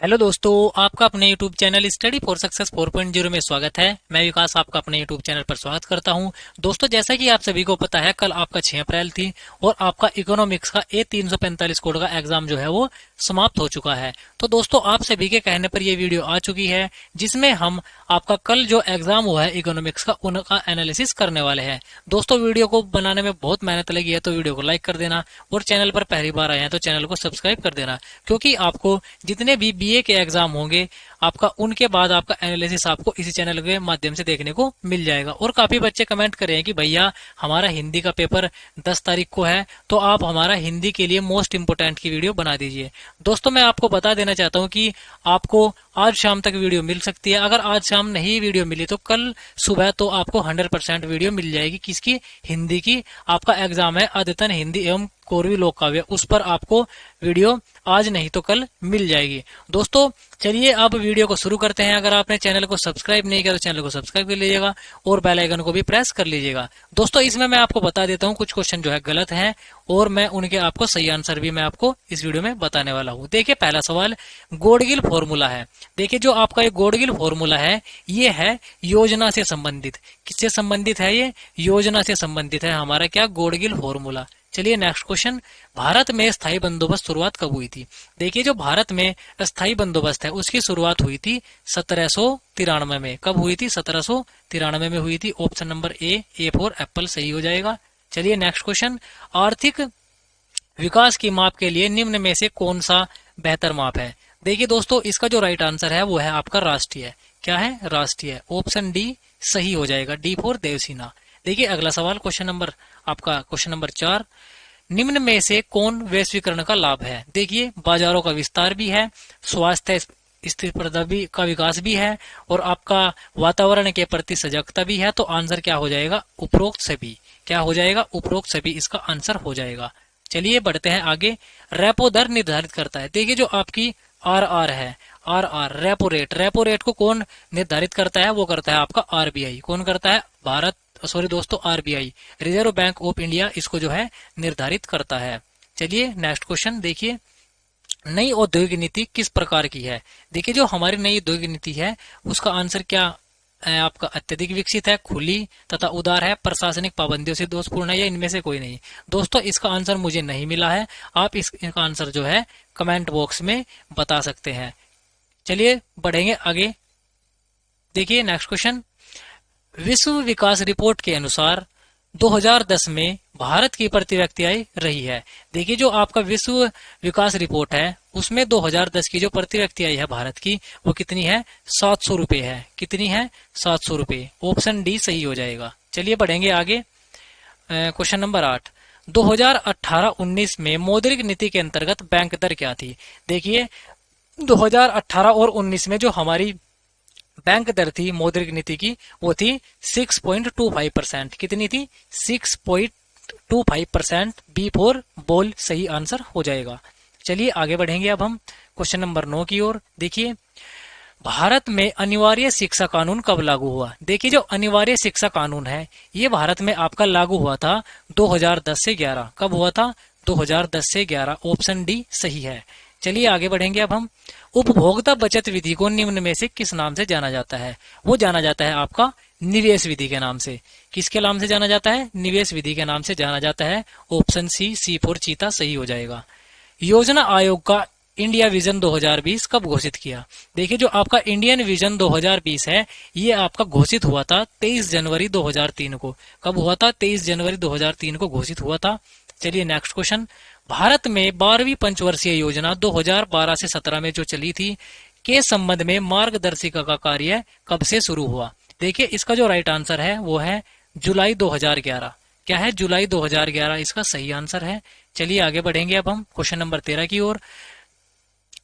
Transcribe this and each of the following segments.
Hello दोस्तों, आपका अपने YouTube channel study for success 4.0 में स्वागत है। मैं विकास आपका अपने YouTube चैनल पर स्वागत करता हूं। दोस्तों, जैसा कि आप सभी को पता है, कल आपका 6 अप्रैल थी और आपका इकोनॉमिक्स का A345 कोड का एग्जाम जो है वो समाप्त हो चुका है। तो दोस्तों, आप सभी के कहने पर यह वीडियो आ चुकी है जिसमें हम आपका कल जो एग्जाम हुआ है इकोनॉमिक्स का, उनका एनालिसिस करने वाले हैं। दोस्तों, वीडियो को बनाने में बहुत मेहनत लगी है, तो वीडियो को लाइक कर देना और चैनल पर पहली बार आए हैं तो चैनल को सब्सक्राइब कर देना, क्योंकि आपको जितने भी बीए के एग्जाम होंगे आपका, उनके बाद आपका एनालिसिस आपको इसी चैनल के माध्यम से देखने को मिल जाएगा। और काफी बच्चे कमेंट कर रहे हैं कि भैया हमारा हिंदी का पेपर 10 तारीख को है, तो आप हमारा हिंदी के लिए मोस्ट इंपोर्टेंट की वीडियो बना दीजिए। दोस्तों, मैं आपको बता देना चाहता हूं कि आपको आज शाम तक वीडियो मिल सकती है। अगर आज शाम नहीं वीडियो मिली तो कल सुबह तो आपको 100% वीडियो मिल जाएगी। किसकी? हिंदी की। आपका एग्जाम है अद्यतन हिंदी एवं कोरवी लोक काव्य, उस पर आपको वीडियो आज नहीं तो कल मिल जाएगी। दोस्तों, चलिए अब वीडियो को शुरू करते हैं। अगर आपने चैनल को सब्सक्राइब नहीं किया तो चैनल को सब्सक्राइब कर लीजिएगा और बेल आइकन को भी प्रेस कर लीजिएगा। दोस्तों, इसमें मैं आपको बता देता हूं कुछ क्वेश्चन जो है गलत हैं और मैं उनके आपको सही आंसर भी मैं आपको इस वीडियो में बताने वाला हूं। देखिए, पहला सवाल गोडगिल फॉर्मूला है। देखिए, जो आपका ये गोडगिल फॉर्मूला है ये है योजना से संबंधित। किससे संबंधित है? ये योजना से संबंधित है हमारा क्या? गोडगिल फॉर्मूला। चलिए नेक्स्ट क्वेश्चन, भारत में स्थायी बंदोबस्त शुरुआत कब हुई थी? देखिए, जो भारत में स्थायी बंदोबस्त है उसकी शुरुआत हुई थी 1793 में। कब हुई थी? 1793 में हुई थी। Option number A for Apple सही हो जाएगा। चलिए नेक्स्ट क्वेश्चन, आर्थिक विकास की माप के लिए निम्न में से कौन सा बेहतर माप है? देखिए दोस्तों, इसका जो राइट आंसर है वो है आपका राष्ट्रीय। क्या है? राष्ट्रीय। ऑप्शन डी सही हो जाएगा, डी फॉर देवसीना। देखिए अगला सवाल, क्वेश्चन नंबर 4, निम्न में से कौन वैश्वीकरण का लाभ है? देखिए, बाजारों का विस्तार भी है, स्वास्थ्य स्थिरता भी का विकास भी है और आपका वातावरण के प्रति सजगता भी है। तो आंसर क्या हो जाएगा? उपरोक्त सभी। क्या हो जाएगा? उपरोक्त सभी इसका आंसर हो जाएगा। चलिए बढ़ते हैं आगे। रेपो दर निर्धारित करता है। देखिए, जो आपकी आर है, आर रेपो रेट को कौन निर्धारित करता है? वो करता है आपका आरबीआई। कौन करता है? दोस्तों, RBI, reserve bank of India, इसको जो है निर्धारित करता है। चलिए नेक्स्ट क्वेश्चन देखिए, नई औद्योगिक नीति किस प्रकार की है? देखिए, जो हमारी नई औद्योगिक नीति है उसका आंसर क्या है आपका? अत्यधिक विकसित है, खुली तथा उदार है, प्रशासनिक पाबंदियों से दोषपूर्ण है, या इनमें से कोई नहीं? दोस्तों, इसका आंसर मुझे नहीं मिला है। आप इसका आंसर जो है कमेंट बॉक्स में बता सकते हैं। चलिए बढ़ेंगे आगे। देखिए नेक्स्ट क्वेश्चन, विश्व विकास रिपोर्ट के अनुसार 2010 में भारत की प्रति व्यक्ति आय रही है। देखिए, जो आपका विश्व विकास रिपोर्ट है उसमें 2010 की जो प्रति व्यक्ति आय है भारत की, वो कितनी है? 700 रुपए है। कितनी है? 700 रुपए। ऑप्शन डी सही हो जाएगा। चलिए बढ़ेंगे आगे। क्वेश्चन नंबर 8, 2018-19 में मौद्रिक नीति के अंतर्गत बैंक दर क्या थी? देखिए, 2018 और 19 में जो हमारी बैंक दर थी मौद्रिक नीति की, वो थी 6.25%। कितनी थी? 6.25%। बी फॉर बॉल सही आंसर हो जाएगा। चलिए आगे बढ़ेंगे अब हम क्वेश्चन नंबर 9 की ओर। देखिए, भारत में अनिवार्य शिक्षा कानून कब लागू हुआ? देखिए, जो अनिवार्य शिक्षा कानून है ये भारत में आपका लागू हुआ था 2010 से 11। कब हुआ था? 2010 से 11। ऑप्शन डी सही है। चलिए आगे बढ़ेंगे अब हम। उपभोक्ता बचत विधि को निम्न में से किस नाम से जाना जाता है? वो जाना जाता है आपका निवेश विधि के नाम से। किसके नाम से जाना जाता है? निवेश विधि के नाम से जाना जाता है। ऑप्शन सी फॉर चीता सही हो जाएगा। योजना आयोग का इंडिया विजन 2020 कब घोषित किया? देखिए, जो आपका इंडियन विजन 2020 है ये आपका घोषित हुआ था 23 जनवरी 2003 को। कब हुआ था? 23 जनवरी 2003 को घोषित हुआ था। चलिए नेक्स्ट क्वेश्चन, भारत में 12वीं पंचवर्षीय योजना 2012 से 17 में जो चली थी के संबंध में मार्गदर्शिका का कार्य कब से शुरू हुआ? देखिए, इसका जो राइट आंसर है वो है जुलाई 2011। क्या है? जुलाई 2011 इसका सही आंसर है। चलिए आगे बढ़ेंगे अब हम क्वेश्चन नंबर 13 की ओर।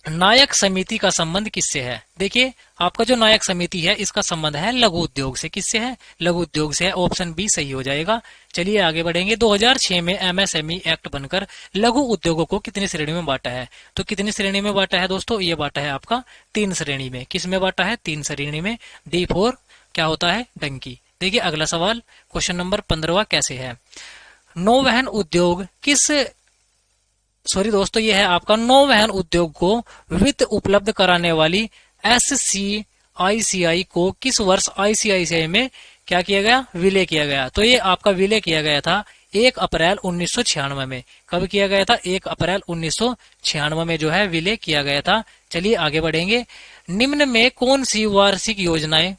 नायक समिति का संबंध किससे है? देखिए, आपका जो नायक समिति है इसका संबंध है लघु उद्योग से। किससे है? लघु उद्योग से है। ऑप्शन बी सही हो जाएगा। चलिए आगे बढ़ेंगे। 2006 में एमएसएमई एक्ट बनकर लघु उद्योगों को कितनी श्रेणी में बांटा है? तो कितनी श्रेणी में बांटा है दोस्तों? ये बांटा है आपका 3 श्रेणी में। किस में बांटा है? 3 श्रेणी में। डी फोर क्या होता है? डंकी। देखिए अगला सवाल, क्वेश्चन नंबर 15 कैसे है? नौवहन उद्योग किस सॉरी दोस्तों, ये है आपका नौवहन उद्योग को वित्त उपलब्ध कराने वाली SCICI को किस वर्ष ICICI में क्या किया गया, विलय किया गया। तो ये आपका विलय किया गया था 1 अप्रैल 1996 में। कब किया गया था? 1 अप्रैल 1996 में जो है विलय किया गया था। चलिए आगे बढ़ेंगे। निम्न में कौन सी वार्षिक योजनाएं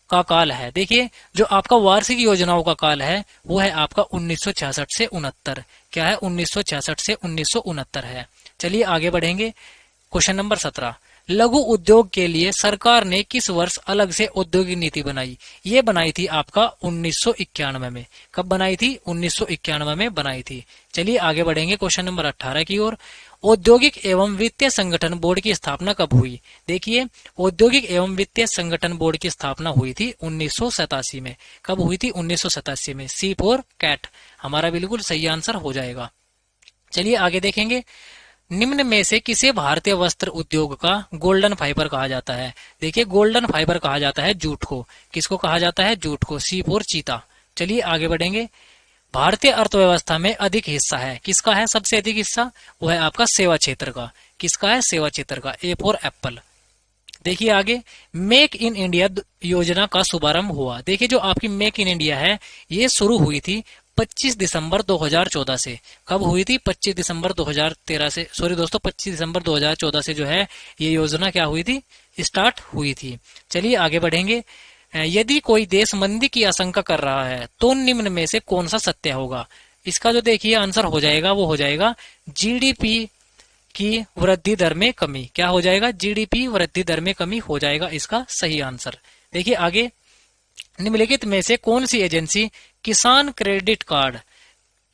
का काल है? देखिए जो आपका वार्षिक योजनाओं का काल है वो है आपका 1966 से 69। क्या है? 1966 से 1969 है। चलिए आगे बढ़ेंगे। क्वेश्चन नंबर 17, लघु उद्योग के लिए सरकार ने किस वर्ष अलग से औद्योगिक नीति बनाई? ये बनाई थी आपका 1991 में। कब बनाई थी? 1991 में बनाई थी। चलिए आगे बढ़ेंगे क्वेश्चन नंबर 18 की ओर। औद्योगिक एवं वित्तीय संगठन बोर्ड की स्थापना कब हुई? देखिए औद्योगिक एवं वित्तीय संगठन बोर्ड की स्थापना हुई थी 1987 में। कब हुई थी? 1987 में। सी फॉर कैट हमारा बिल्कुल सही आंसर हो जाएगा। चलिए आगे देखेंगे। निम्न में से किसे भारतीय वस्त्र उद्योग का गोल्डन फाइबर कहा जाता है? देखिए गोल्डन फाइबर कहा जाता है जूट को। किसको कहा जाता है? जूट को। सी फॉर चीता। चलिए आगे बढ़ेंगे। भारतीय अर्थव्यवस्था में अधिक हिस्सा है किसका है? सबसे अधिक हिस्सा वो है आपका सेवा क्षेत्र का। किसका है? सेवा क्षेत्र का। A for Apple. देखिए आगे, मेक इन इंडिया योजना का शुभारंभ हुआ। देखिए जो आपकी मेक इन इंडिया है ये शुरू हुई थी 25 दिसंबर 2014 से। कब हुई थी? 25 दिसंबर 2013 से। सॉरी दोस्तों, 25 दिसंबर 2014 से जो है ये योजना क्या हुई थी? स्टार्ट हुई थी। चलिए आगे बढ़ेंगे। यदि कोई देश मंदी की आशंका कर रहा है तो निम्न में से कौन सा सत्य होगा? इसका जो देखिए आंसर हो जाएगा वो हो जाएगा जीडीपी की वृद्धि दर में कमी। क्या हो जाएगा? जीडीपी वृद्धि दर में कमी हो जाएगा इसका सही आंसर। देखिए आगे, निम्नलिखित में से कौन सी एजेंसी किसान क्रेडिट कार्ड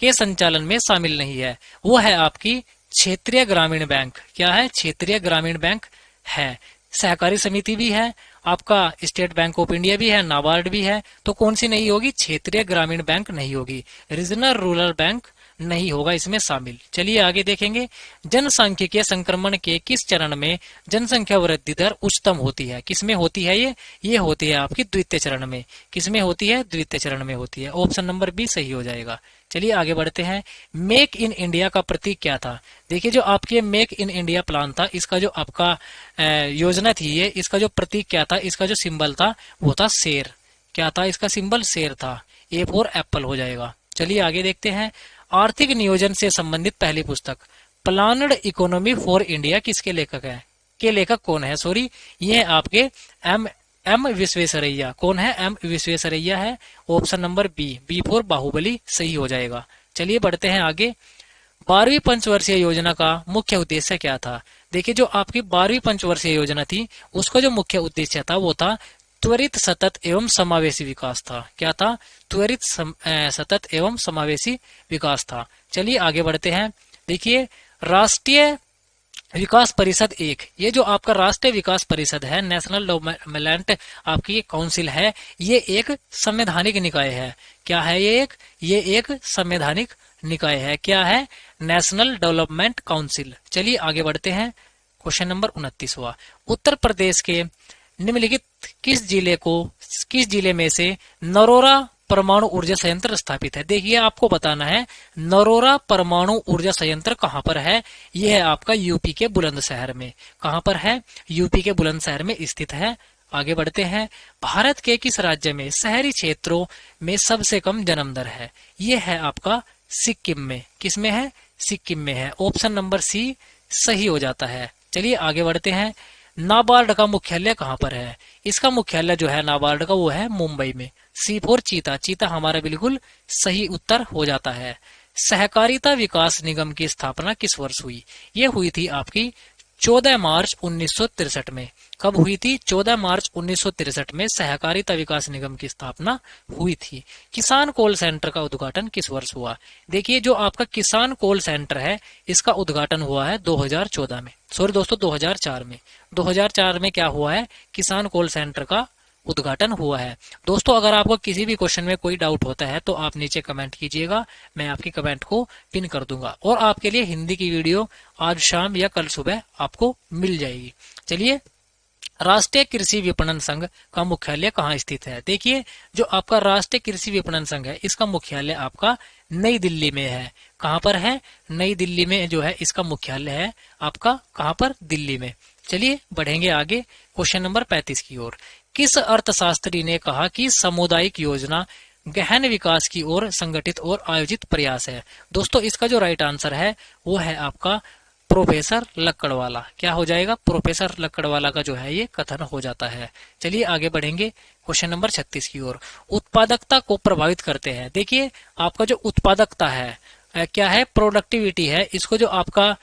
के संचालन में शामिल नहीं है? वो है आपकी क्षेत्रीय ग्रामीण बैंक। क्या है? क्षेत्रीय ग्रामीण बैंक है। सहकारी समिति भी है, आपका स्टेट बैंक ऑफ इंडिया भी है, नाबार्ड भी है। तो कौन सी नहीं होगी? क्षेत्रीय ग्रामीण बैंक नहीं होगी। रीजनल रूरल बैंक नहीं होगा इसमें शामिल। चलिए आगे देखेंगे। जनसांख्यिकीय संक्रमण के किस चरण में जनसंख्या वृद्धि दर उच्चतम होती है? किसमें होती है ये होती है आपकी द्वितीय चरण में। किसमें होती है? द्वितीय चरण में होती है। ऑप्शन नंबर बी सही हो जाएगा। चलिए आगे बढ़ते हैं। मेक इन इंडिया का प्रतीक क्या था? देखिए जो आपके मेक इन इंडिया प्लान था, इसका जो आपका योजना थी ये, इसका जो प्रतीक क्या था, इसका जो सिंबल था वो था शेर। क्या था इसका सिंबल? शेर था। ए फॉर एप्पल हो जाएगा। चलिए आगे देखते हैं। आर्थिक नियोजन से संबंधित पहली पुस्तक प्लानड इकोनॉमी फॉर इंडिया किसके लेखक है? के लेखक कौन है? सॉरी, ये है आपके एम विश्वेश्वरैया। कौन है? एम विश्वेश्वरैया है। Option number B for Baahubali सही हो जाएगा। चलिए बढ़ते हैं आगे। 12वीं पंचवर्षीय योजना का मुख्य उद्देश्य क्या था? देखिए जो आपकी 12वीं पंचवर्षीय योजना थी उसका जो मुख्य उद्देश्य था वो था त्वरित, सतत एवं समावेशी विकास था। क्या था? त्वरित, सतत एवं समावेशी विकास था। चलिए आगे बढ़ते हैं। देखिए राष्ट्रीय विकास परिषद एक, ये जो आपका राष्ट्रीय विकास परिषद है, नेशनल डेवलपमेंट आपकी काउंसिल है, ये एक संवैधानिक निकाय है। क्या है ये एक संवैधानिक निकाय है। क्या है? National development council. चलिए आगे बढ़ते हैं। क्वेश्चन नंबर 29वां, उत्तर प्रदेश के निम्नलिखित किस जिले में से नरोरा परमाणु ऊर्जा संयंत्र स्थापित है? देखिए आपको बताना है नरोरा परमाणु ऊर्जा संयंत्र कहां पर है। यह है आपका यूपी के बुलंदशहर में। कहां पर है? यूपी के बुलंदशहर में स्थित है। आगे बढ़ते हैं। भारत के किस राज्य में शहरी क्षेत्रों में सबसे कम जन्म दर है? यह है आपका सिक्किम में। किसमें है? सिक्किम में है। ऑप्शन नंबर सी सही हो जाता है। चलिए आगे बढ़ते हैं। नाबार्ड का मुख्यालय कहां पर है? इसका मुख्यालय जो है नाबार्ड का वो है मुंबई में। सी फॉर चीता। चीता हमारा बिल्कुल सही उत्तर हो जाता है। सहकारिता विकास निगम की स्थापना किस वर्ष हुई? ये हुई थी आपकी 14 मार्च 1963 में। कब हुई थी? 14 मार्च 1963 में सहकारिता विकास निगम की स्थापना हुई थी। किसान कॉल सेंटर का उद्घाटन किस वर्ष हुआ? देखिए जो आपका किसान कॉल सेंटर है इसका उद्घाटन हुआ है 2014 में। सॉरी दोस्तों, 2004 में। 2004 में क्या हुआ है? किसान कॉल सेंटर का उद्घाटन हुआ है। दोस्तों अगर आपको किसी भी क्वेश्चन में कोई डाउट होता है तो आप नीचे कमेंट कीजिएगा, मैं आपकी कमेंट को पिन कर दूंगा और आपके लिए हिंदी की वीडियो आज शाम या कल सुबह आपको मिल जाएगी। चलिए, राष्ट्रीय कृषि विपणन संघ का मुख्यालय कहाँ स्थित है? देखिए जो आपका राष्ट्रीय कृषि विपणन संघ है इसका मुख्यालय आपका नई दिल्ली में है। कहाँ पर है? नई दिल्ली में जो है इसका मुख्यालय है आपका, कहाँ पर? दिल्ली में। चलिए बढ़ेंगे आगे क्वेश्चन नंबर 35 की ओर। किस अर्थशास्त्री ने कहा कि सामुदायिक योजना गहन विकास की ओर संगठित और आयोजित प्रयास है? दोस्तों इसका जो राइट आंसर है वो है आपका प्रोफेसर लक्कड़वाला। क्या हो जाएगा? प्रोफेसर लक्कड़वाला का जो है ये कथन हो जाता है। चलिए आगे बढ़ेंगे क्वेश्चन नंबर 36 की ओर। उत्पादकता को प्रभावित करते हैं। देखिए आपका जो उत्पादकता है क्या है? प्रोडक्टिविटी है। इसको जो आपका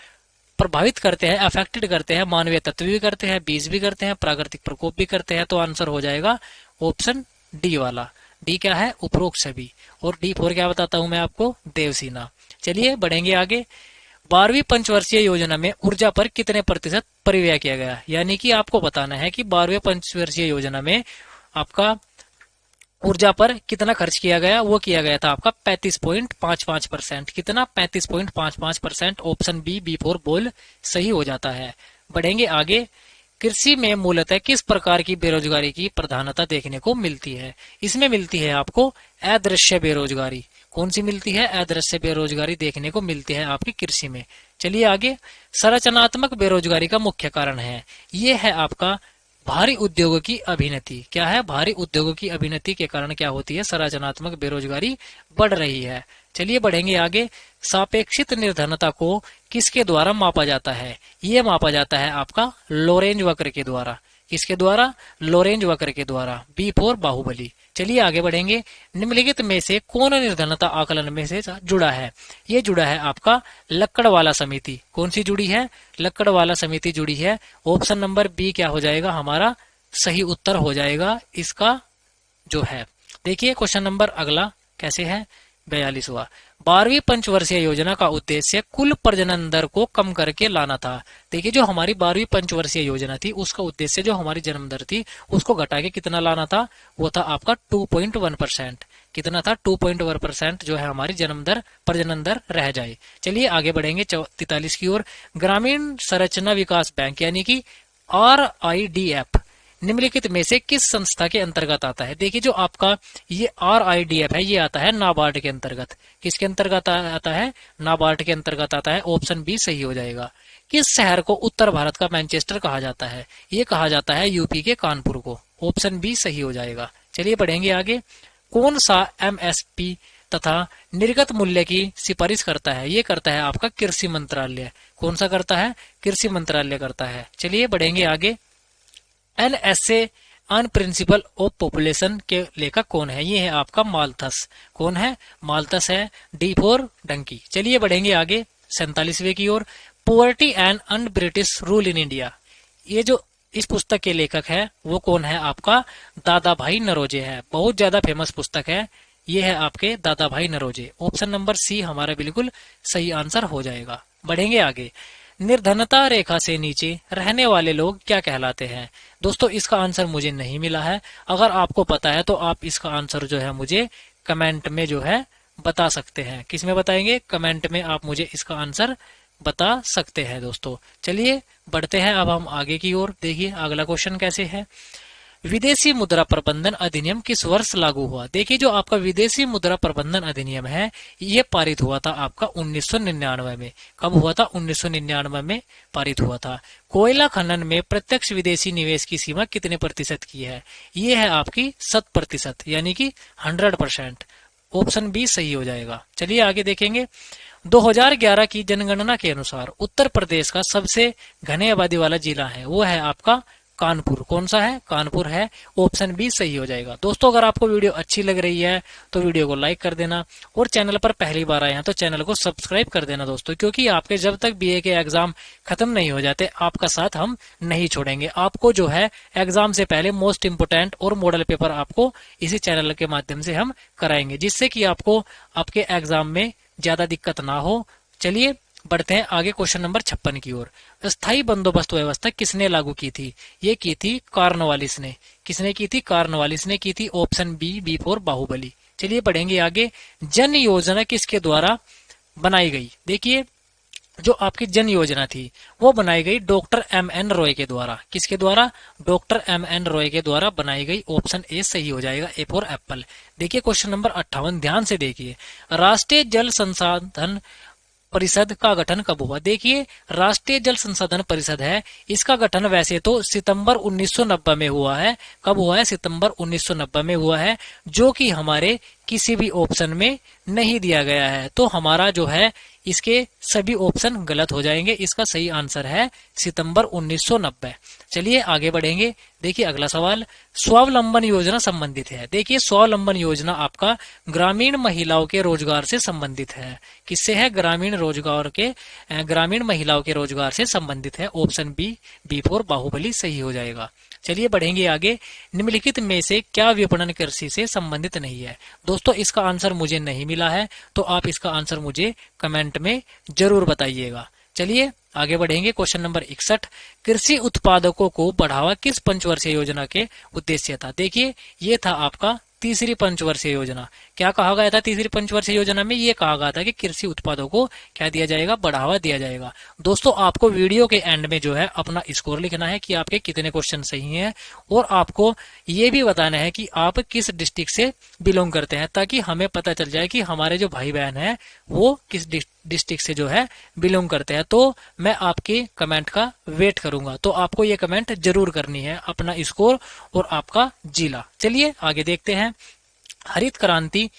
प्रभावित करते हैं, अफेक्टेड करते हैं, मानवीय तत्व भी करते हैं, बीज भी करते हैं, प्राकृतिक प्रकोप भी करते हैं। तो आंसर हो जाएगा ऑप्शन डी वाला। डी क्या है? उपरोक्त सभी। और डी फोर क्या बताता हूं मैं आपको? देवसीना। चलिए बढ़ेंगे आगे। 12वीं पंचवर्षीय योजना में ऊर्जा पर कितने प्रतिशत परिव्यय किया गया? यानी कि आपको बताना है कि 12वीं पंचवर्षीय योजना में आपका ऊर्जा पर कितना खर्च किया गया। वो किया गया था आपका 35.55%। कितना? 35.55%। ऑप्शन बी, B4 बोल सही हो जाता है। बढ़ेंगे आगे। कृषि में मूलतः किस प्रकार की बेरोजगारी की प्रधानता देखने को मिलती है? इसमें मिलती है आपको अदृश्य बेरोजगारी। कौन सी मिलती है? अदृश्य बेरोजगारी देखने को मिलती है आपकी कृषि में। चलिए आगे। संरचनात्मक बेरोजगारी का मुख्य कारण है, ये है आपका भारी उद्योगों की अभिनति। क्या है? भारी उद्योगों की अभिनति के कारण क्या होती है? संरचनात्मक बेरोजगारी बढ़ रही है। चलिए बढ़ेंगे आगे। सापेक्षित निर्धनता को किसके द्वारा मापा जाता है? ये मापा जाता है आपका लोरेंज वक्र के द्वारा। किसके द्वारा? लोरेंज वक्र के द्वारा। B4 बाहुबली। चलिए आगे बढ़ेंगे। निम्नलिखित में से कौन निर्धनता आकलन में से जुड़ा है? ये जुड़ा है आपका लक्कड़वाला समिति। कौन सी जुड़ी है? लक्कड़वाला समिति जुड़ी है। ऑप्शन नंबर बी क्या हो जाएगा? हमारा सही उत्तर हो जाएगा इसका जो है। देखिए क्वेश्चन नंबर अगला कैसे है? 42वां। 12वीं पंचवर्षीय योजना का उद्देश्य कुल प्रजनन दर को कम करके लाना था। देखिए जो हमारी 12वीं पंचवर्षीय योजना थी उसका उद्देश्य जो हमारी जन्म दर थी उसको घटा के कितना लाना था? वो था आपका 2.1%। कितना था? 2.1% जो है हमारी जन्म दर, प्रजनन दर रह जाए। चलिए आगे बढ़ेंगे 43 की ओर। ग्रामीण संरचना विकास बैंक यानी कि RIDF निम्नलिखित में से किस संस्था के अंतर्गत आता है? देखिए जो आपका ये RIDF है ये आता है नाबार्ड के अंतर्गत। किसके अंतर्गत आता है? नाबार्ड के अंतर्गत आता है। ऑप्शन बी सही हो जाएगा। किस शहर को उत्तर भारत का मैनचेस्टर कहा जाता है? ये कहा जाता है यूपी के कानपुर को। ऑप्शन बी सही हो जाएगा। चलिए बढ़ेंगे आगे। कौन सा MSP तथा निर्गत मूल्य की सिफारिश करता है? ये करता है आपका कृषि मंत्रालय। कौन सा करता है? कृषि मंत्रालय करता है। चलिए बढ़ेंगे आगे। NSA on principle of population के लेखक कौन है? ये है आपका माल्थस। कौन है? माल्थस है। D4 डंकी। चलिए बढ़ेंगे आगे 47वें की ओर। Poverty and un British rule in India, ये जो इस पुस्तक के लेखक है वो कौन है? आपका दादा भाई नरोजे है। बहुत ज्यादा फेमस पुस्तक है। ये है आपके दादा भाई नरोजे। ऑप्शन नंबर सी हमारा बिल्कुल सही आंसर हो जाएगा। बढ़ेंगे आगे। निर्धनता रेखा से नीचे रहने वाले लोग क्या कहलाते हैं? दोस्तों इसका आंसर मुझे नहीं मिला है। अगर आपको पता है तो आप इसका आंसर जो है मुझे कमेंट में जो है बता सकते हैं। किस में बताएंगे? कमेंट में आप मुझे इसका आंसर बता सकते हैं दोस्तों। चलिए बढ़ते हैं अब हम आगे की ओर। देखिए अगला क्वेश्चन कैसे है। विदेशी मुद्रा प्रबंधन अधिनियम किस वर्ष लागू हुआ? देखिए जो आपका विदेशी मुद्रा प्रबंधन अधिनियम है ये पारित हुआ था आपका 1999 में। कब हुआ था? 1999 में पारित हुआ था। कोयला खनन में प्रत्यक्ष विदेशी निवेश की सीमा कितने प्रतिशत की है? ये है आपकी 100%, यानी कि 100%। ऑप्शन बी सही हो जाएगा। चलिए आगे देखेंगे। 2011 की जनगणना के अनुसार उत्तर प्रदेश का सबसे घने आबादी वाला जिला है वो है आपका कानपुर। कौन सा है? कानपुर है। ऑप्शन बी सही हो जाएगा। दोस्तों अगर आपको वीडियो अच्छी लग रही है तो वीडियो को लाइक कर देना और चैनल पर पहली बार आए हैं तो चैनल को सब्सक्राइब कर देना दोस्तों, क्योंकि आपके जब तक BA के एग्जाम खत्म नहीं हो जाते आपका साथ हम नहीं छोड़ेंगे। आपको जो है एग्जाम से पहले मोस्ट इंपोर्टेंट और मॉडल पेपर आपको इसी चैनल के माध्यम से हम कराएंगे, जिससे कि आपको आपके एग्जाम में ज्यादा दिक्कत ना हो। चलिए बढ़ते हैं आगे क्वेश्चन नंबर 56 की ओर। स्थायी बंदोबस्त व्यवस्था किसने लागू की थी? ये की थी कॉर्नवालिस ने। किसने की थी? कॉर्नवालिस ने की थी। Option B B4 Baahubali. चलिए बढ़ेंगे आगे। जन योजना किसके द्वारा बनाई गई? देखिए जो आपकी जन योजना थी वो बनाई गई डॉक्टर एम एन रॉय के द्वारा। किसके द्वारा? डॉक्टर एम एन रॉय के द्वारा बनाई गई। ऑप्शन ए सही हो जाएगा, ए फॉर एप्पल। देखिए क्वेश्चन नंबर 58, ध्यान से देखिए। राष्ट्रीय जल संसाधन परिषद का गठन कब हुआ? देखिए राष्ट्रीय जल संसाधन परिषद है, इसका गठन वैसे तो सितंबर 1990 में हुआ है। कब हुआ है? सितंबर 1990 में हुआ है, जो कि हमारे किसी भी ऑप्शन में नहीं दिया गया है। तो हमारा जो है इसके सभी ऑप्शन गलत हो जाएंगे। इसका सही आंसर है सितंबर 1990। चलिए आगे बढ़ेंगे। देखिए अगला सवाल स्वावलंबन योजना संबंधित है। देखिए स्वावलंबन योजना आपका ग्रामीण महिलाओं के रोजगार से संबंधित है। किससे है? ग्रामीण महिलाओं के रोजगार से संबंधित है। Option B, B for Baahubali सही हो जाएगा। चलिए बढ़ेंगे आगे। निम्नलिखित में से क्या विपणन कृषि से संबंधित नहीं है? दोस्तों इसका आंसर मुझे नहीं मिला है, तो आप इसका आंसर मुझे कमेंट में जरूर बताइएगा। चलिए आगे बढ़ेंगे। क्वेश्चन नंबर 61, कृषि उत्पादकों को बढ़ावा किस पंचवर्षीय योजना के उद्देश्य था? देखिए ये था आपका तीसरी पंचवर्षीय योजना। क्या कहा गया था तीसरी पंचवर्षीय योजना में? ये कहा गया था कि कृषि उत्पादों को क्या दिया जाएगा? बढ़ावा दिया जाएगा। दोस्तों आपको वीडियो के एंड में जो है अपना स्कोर लिखना है कि आपके कितने क्वेश्चन सही हैं, और आपको ये भी बताना है कि आप किस डिस्ट्रिक्ट से बिलोंग करते हैं, ताकि हमें पता चल जाए कि हमारे जो भाई बहन है वो किस डिस्ट्रिक्ट से जो है बिलोंग करते हैं। तो मैं आपके कमेंट का वेट करूंगा, तो आपको ये कमेंट जरूर करनी है, अपना स्कोर और आपका जिला। चलिए आगे देखते हैं। हरित क्रांति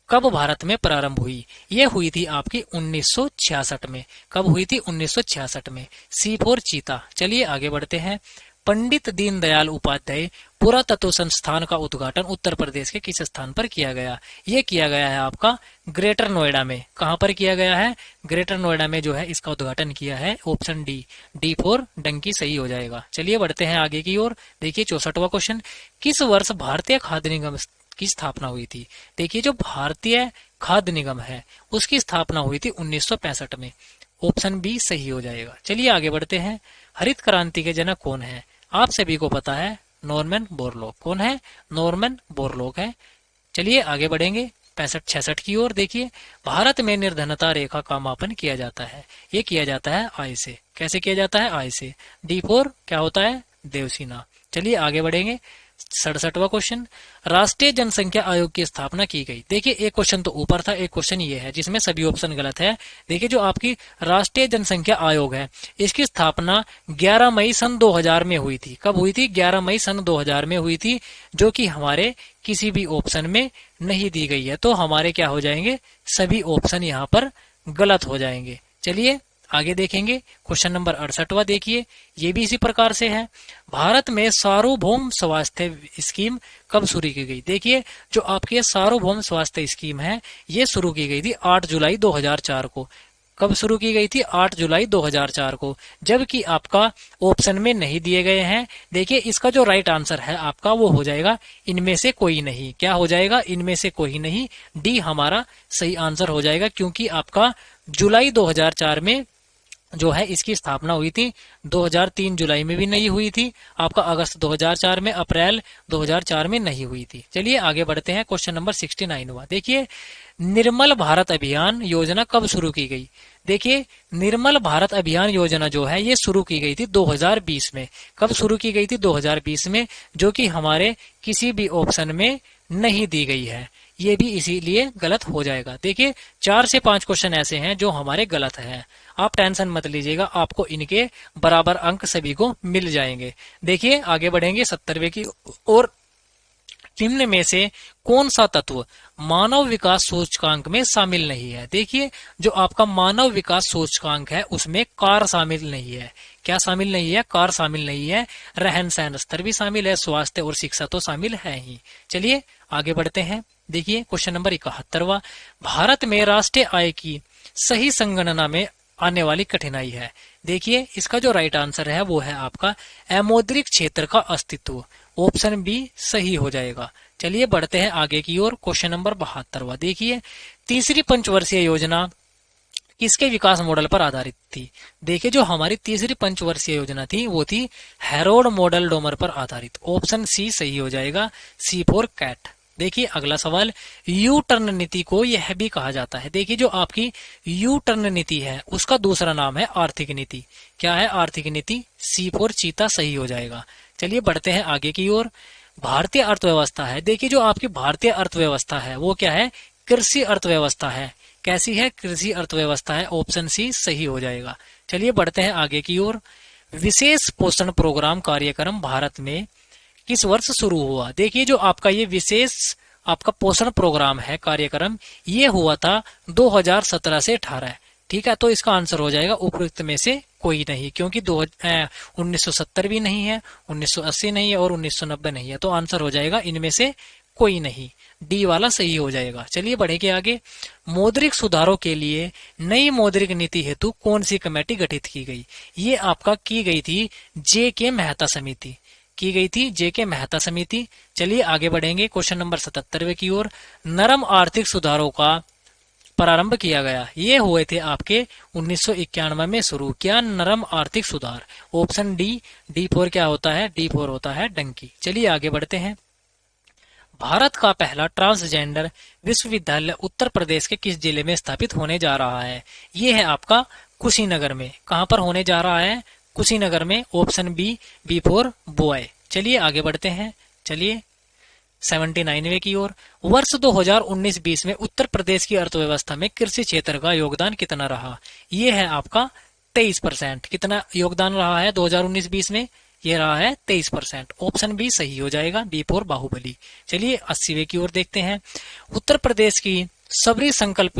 कब भारत में प्रारंभ हुई? ये हुई थी आपकी 1966 में। कब हुई थी? 1966 में। सी फॉर चीता। चलिए आगे बढ़ते हैं। पंडित दीनदयाल उपाध्याय पुरातत्व संस्थान का उद्घाटन उत्तर प्रदेश के किस स्थान पर किया गया? ये किया गया है आपका ग्रेटर नोएडा में। कहां पर किया गया है? ग्रेटर नोएडा में जो है इसका उद्घाटन किया है। Option D, D for donkey सही हो जाएगा। चलिए बढ़ते हैं आगे की ओर। देखिए 64वां क्वेश्चन, किस वर्ष भारतीय खाद्य निगम की स्थापना हुई थी? देखिए जो भारतीय खाद्य निगम है उसकी स्थापना हुई थी 1965 में। ऑप्शन बी सही हो जाएगा। चलिए आगे बढ़ते हैं। हरित क्रांति के जनक कौन है? आप सभी को पता है, नॉर्मन बोरलॉग। कौन है? नॉर्मन बोरलॉग है। चलिए आगे बढ़ेंगे 65-66 की ओर। देखिए भारत में निर्धनता रेखा का मापन किया जाता है। ये किया जाता है आय से। कैसे किया जाता है? आय से। डी फोर क्या होता है? देवसीना। चलिए आगे बढ़ेंगे। 67वां क्वेश्चन, राष्ट्रीय जनसंख्या आयोग की स्थापना की गई। देखिए एक क्वेश्चन तो ऊपर था, एक क्वेश्चन ये है जिसमें सभी ऑप्शन गलत है। देखिए जो आपकी राष्ट्रीय जनसंख्या आयोग है इसकी स्थापना 11 मई सन 2000 में हुई थी। कब हुई थी? 11 मई सन 2000 में हुई थी, जो कि हमारे किसी भी ऑप्शन में नहीं दी गई है। तो हमारे क्या हो जाएंगे? सभी ऑप्शन यहाँ पर गलत हो जाएंगे। चलिए आगे देखेंगे। क्वेश्चन नंबर 68वां देखिए, ये भी इसी प्रकार से है। भारत में सार्वभौम स्वास्थ्य स्कीम कब शुरू की गई? देखिए जो आपकी सार्वभौम स्वास्थ्य स्कीम है ये शुरू की गई थी 8 जुलाई 2004 को। कब शुरू की गई थी? 8 जुलाई 2004 को, जबकि आपका ऑप्शन में नहीं दिए गए हैं। देखिए इसका जो राइट आंसर है आपका वो हो जाएगा इनमें से कोई नहीं। क्या हो जाएगा? इनमें से कोई नहीं। डी हमारा सही आंसर हो जाएगा, क्योंकि आपका जुलाई 2004 में जो है इसकी स्थापना हुई थी। 2003 जुलाई में भी नहीं हुई थी, आपका अगस्त 2004 में, अप्रैल 2004 में नहीं हुई थी। चलिए आगे बढ़ते हैं। क्वेश्चन नंबर 69 हुआ। देखिए निर्मल भारत अभियान योजना कब शुरू की गई? देखिए निर्मल भारत अभियान योजना जो है ये शुरू की गई थी 2020 में। कब शुरू की गई थी? 2020 में, जो कि हमारे किसी भी ऑप्शन में नहीं दी गई है। ये भी इसीलिए गलत हो जाएगा। देखिए 4 से 5 क्वेश्चन ऐसे हैं जो हमारे गलत हैं। आप टेंशन मत लीजिएगा, आपको इनके बराबर अंक सभी को मिल जाएंगे। देखिए आगे बढ़ेंगे 70वें की ओर। निम्न में से कौन सा तत्व मानव विकास सूचकांक में शामिल नहीं है? देखिए जो आपका मानव विकास सूचकांक है उसमें कार शामिल नहीं है। क्या शामिल नहीं है? कार शामिल नहीं है। रहन सहन स्तर भी शामिल है, स्वास्थ्य और शिक्षा तो शामिल है ही। चलिए आगे बढ़ते हैं। देखिए क्वेश्चन नंबर 71वां, भारत में राष्ट्रीय आय की सही संगणना में आने वाली कठिनाई है। देखिए इसका जो राइट आंसर है वो है आपका अमौद्रिक क्षेत्र का अस्तित्व। ऑप्शन बी सही हो जाएगा। चलिए बढ़ते हैं आगे की ओर। क्वेश्चन नंबर 72वां देखिए, तीसरी पंचवर्षीय योजना किसके विकास मॉडल पर आधारित थी? देखिए जो हमारी तीसरी पंचवर्षीय योजना थी वो थी हैरोल्ड मॉडल डोमर पर आधारित। ऑप्शन सी सही हो जाएगा, सी फॉर कैट। देखिए अगला सवाल, यू टर्न नीति को यह भी कहा जाता है। देखिए जो आपकी यू टर्न नीति है उसका दूसरा नाम है आर्थिक नीति। क्या है आर्थिक नीति? सी फॉर चीता सही हो जाएगा। चलिए बढ़ते हैं आगे की ओर। भारतीय अर्थव्यवस्था है। देखिए जो आपकी भारतीय अर्थव्यवस्था है वो क्या है? कृषि अर्थव्यवस्था है। कैसी है? कृषि अर्थव्यवस्था है। ऑप्शन सी सही हो जाएगा। चलिए बढ़ते हैं आगे की ओर। विशेष पोषण प्रोग्राम कार्यक्रम भारत में किस वर्ष शुरू हुआ? देखिए जो आपका ये विशेष आपका पोषण प्रोग्राम है कार्यक्रम, ये हुआ था 2017 से 18। ठीक है, तो इसका आंसर हो जाएगा उपयुक्त में से कोई नहीं, क्योंकि 1970 भी नहीं है, 1980 नहीं है और 1990 नहीं है, तो आंसर हो जाएगा इनमें से कोई नहीं, डी वाला सही हो जाएगा। चलिए बढ़ेंगे आगे। मौद्रिक सुधारों के लिए नई मौद्रिक नीति हेतु कौन सी कमेटी गठित की गई? ये आपका की गई थी जे के मेहता समिति, की गई थी जे के मेहता समिति। चलिए आगे बढ़ेंगे क्वेश्चन नंबर 77वें की ओर। नरम आर्थिक सुधारों का प्रारंभ किया गया, ये हुए थे आपके 1991 में शुरू। क्या? नरम आर्थिक सुधार। ऑप्शन डी, डी फोर क्या होता है? डी फोर होता है डंकी। चलिए आगे बढ़ते हैं। भारत का पहला ट्रांसजेंडर विश्वविद्यालय उत्तर प्रदेश के किस जिले में स्थापित होने जा रहा है? ये है आपका कुशीनगर में। कहां पर होने जा रहा है? कुशीनगर में। Option B, B for boy. चलिए आगे बढ़ते हैं। चलिए 79वें की ओर। वर्ष 2019-20 में उत्तर प्रदेश की अर्थव्यवस्था में कृषि क्षेत्र का योगदान कितना रहा? ये है आपका 23%। कितना योगदान रहा है 2019-20 में? ये रहा है 23%। ऑप्शन बी सही हो जाएगा, बी फॉर बाहुबली। चलिए 80वें की ओर देखते हैं। उत्तर प्रदेश की सबरी संकल्प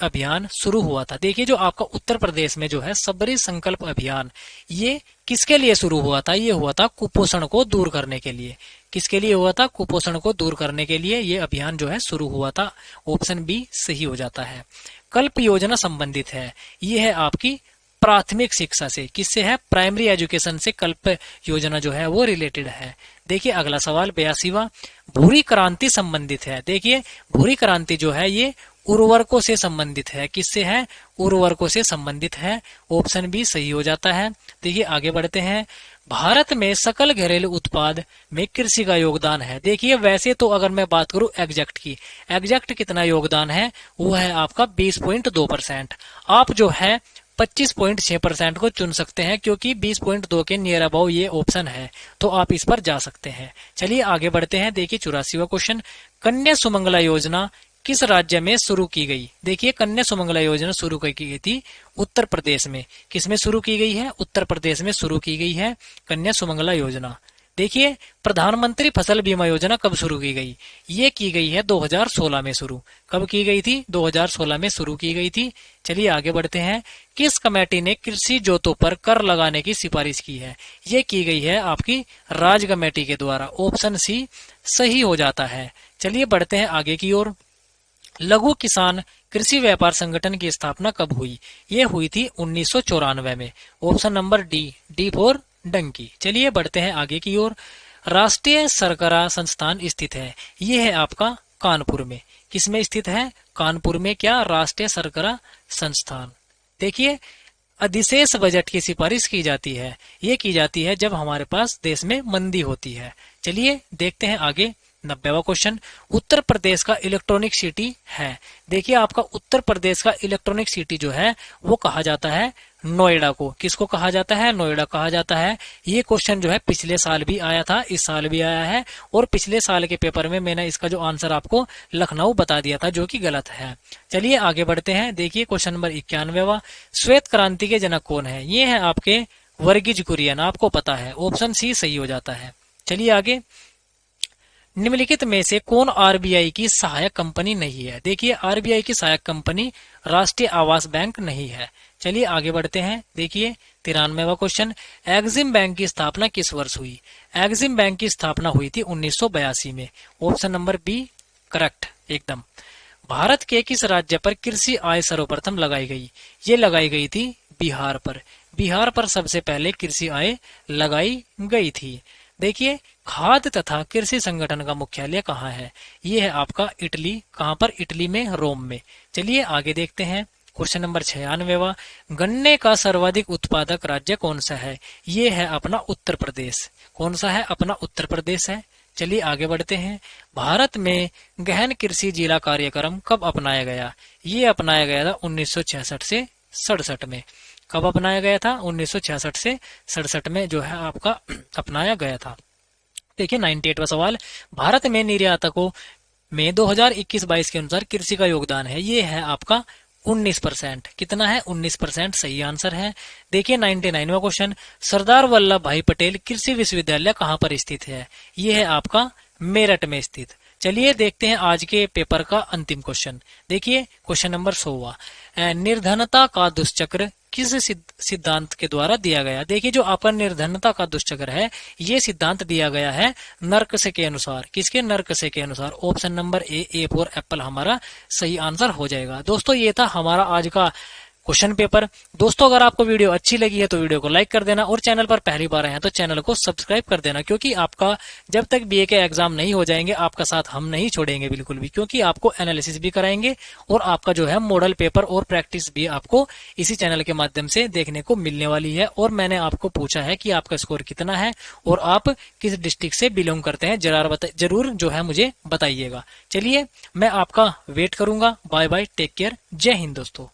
अभियान शुरू हुआ था। देखिए जो आपका उत्तर प्रदेश में जो है सबरी संकल्प अभियान, ये किसके लिए शुरू हुआ था? ये हुआ था कुपोषण को दूर करने के लिए। किसके लिए हुआ था? कुपोषण को दूर करने के लिए ये अभियान जो है शुरू हुआ था। ऑप्शन बी सही हो जाता है। कल्प योजना संबंधित है, ये है आपकी प्राथमिक शिक्षा से। किससे है? प्राइमरी एजुकेशन से कल्प योजना जो है वो रिलेटेड है। देखिए अगला सवाल 82वां। भूरी क्रांति संबंधित है। देखिए भूरी क्रांति जो है ये उर्वरकों से संबंधित है। किससे है? उर्वरकों से संबंधित है। ऑप्शन बी सही हो जाता है। देखिए आगे बढ़ते हैं। भारत में सकल घरेलू उत्पाद में कृषि का योगदान है। देखिए वैसे तो अगर मैं बात करूं एग्जैक्ट की, एग्जैक्ट कितना योगदान है? वो है आपका 20.2%। आप जो है 25.6% को चुन सकते हैं, क्योंकि 20.2 के नियर अबाउ ये ऑप्शन है, तो आप इस पर जा सकते हैं। चलिए आगे बढ़ते हैं। देखिए 84वां क्वेश्चन। कन्या सुमंगला योजना किस राज्य में शुरू की गई? देखिए कन्या सुमंगला योजना शुरू की गई थी उत्तर प्रदेश में। किसमें शुरू की गई है? उत्तर प्रदेश में शुरू की गई है कन्या सुमंगला योजना। देखिए प्रधानमंत्री फसल बीमा योजना कब शुरू की गई? ये की गई है 2016 में शुरू। कब की गई थी? 2016 में शुरू की गई थी। चलिए आगे बढ़ते हैं। किस कमेटी ने कृषि जोतों पर कर लगाने की सिफारिश की है? ये की गई है आपकी राज कमेटी के द्वारा। ऑप्शन सी सही हो जाता है। चलिए बढ़ते हैं आगे की ओर। लघु किसान कृषि व्यापार संगठन की स्थापना कब हुई? ये हुई थी 1994 में। Option number D, D for donkey. चलिए बढ़ते हैं आगे की ओर। राष्ट्रीय सरकरा संस्थान स्थित है, ये है आपका कानपुर में। किसमें स्थित है? कानपुर में। क्या? राष्ट्रीय सरकरा संस्थान। देखिए अधिशेष बजट की सिफारिश की जाती है, ये की जाती है जब हमारे पास देश में मंदी होती है। चलिए देखते हैं आगे 90वां क्वेश्चन। उत्तर प्रदेश का इलेक्ट्रॉनिक सिटी है। देखिए आपका उत्तर प्रदेश का इलेक्ट्रॉनिक सिटी जो है वो कहा जाता है नोएडा को। किसको कहा जाता है? नोएडा कहा जाता है। ये क्वेश्चन जो है पिछले साल भी आया था, इस साल भी आया है, और पिछले साल के पेपर में मैंने इसका जो आंसर आपको लखनऊ बता दिया था, जो कि गलत है। चलिए आगे बढ़ते हैं। देखिए क्वेश्चन नंबर 91वां। श्वेत क्रांति के जनक कौन है? ये है आपके वर्गीज कुरियन। आपको पता है, ऑप्शन सी सही हो जाता है। चलिए आगे। निम्नलिखित में से कौन आरबीआई की सहायक कंपनी नहीं है? देखिए आरबीआई की सहायक कंपनी राष्ट्रीय आवास बैंक नहीं है। चलिए आगे बढ़ते हैं। देखिए 93वां क्वेश्चन। एग्जिम बैंक की स्थापना किस वर्ष हुई? एग्जिम बैंक की स्थापना हुई थी 1982 में। ऑप्शन नंबर बी करेक्ट एकदम। भारत के किस राज्य पर कृषि आय सर्वप्रथम लगाई गई? ये लगाई गई थी बिहार पर। बिहार पर सबसे पहले कृषि आय लगाई गई थी। देखिए खाद्य तथा कृषि संगठन का मुख्यालय कहाँ है? ये है आपका इटली। कहाँ पर? इटली में, रोम में। चलिए आगे देखते हैं। क्वेश्चन नंबर 96वां। गन्ने का सर्वाधिक उत्पादक राज्य कौन सा है? ये है अपना उत्तर प्रदेश। कौन सा है? अपना उत्तर प्रदेश है। चलिए आगे बढ़ते हैं। भारत में गहन कृषि जिला कार्यक्रम कब अपनाया गया? ये अपनाया गया था 1966 से 67 में। कब अपनाया गया था? 1966 से 67 में जो है आपका अपनाया गया था। देखिए 98वां सवाल, भारत में निर्यातकों में 2021-22 के अनुसार कृषि का योगदान है, ये है आपका 19%। कितना है? 19% सही आंसर है। देखिए 99वां क्वेश्चन, सरदार वल्लभ भाई पटेल कृषि विश्वविद्यालय कहाँ पर स्थित है? ये है आपका मेरठ में स्थित। चलिए देखते हैं आज के पेपर का अंतिम क्वेश्चन। देखिए क्वेश्चन नंबर 100वां, निर्धनता का दुष्चक्र किस सिद्धांत के द्वारा दिया गया? देखिए जो आपका निर्धनता का दुष्चक्र है, ये सिद्धांत दिया गया है नर्कसे के अनुसार। किसके? नर्कसे के अनुसार। Option number A for Apple हमारा सही आंसर हो जाएगा। दोस्तों ये था हमारा आज का क्वेश्चन पेपर। दोस्तों अगर आपको वीडियो अच्छी लगी है तो वीडियो को लाइक कर देना, और चैनल पर पहली बार आए हैं तो चैनल को सब्सक्राइब कर देना, क्योंकि आपका जब तक बीए के एग्जाम नहीं हो जाएंगे आपका साथ हम नहीं छोड़ेंगे बिल्कुल भी, क्योंकि आपको एनालिसिस भी कराएंगे और आपका जो है मॉडल पेपर और प्रैक्टिस भी आपको इसी चैनल के माध्यम से देखने को मिलने वाली है। और मैंने आपको पूछा है कि आपका स्कोर कितना है और आप किस डिस्ट्रिक्ट से बिलोंग करते हैं, जरूर जो है मुझे बताइएगा। चलिए मैं आपका वेट करूंगा। बाय बाय, टेक केयर, जय हिंद दोस्तों।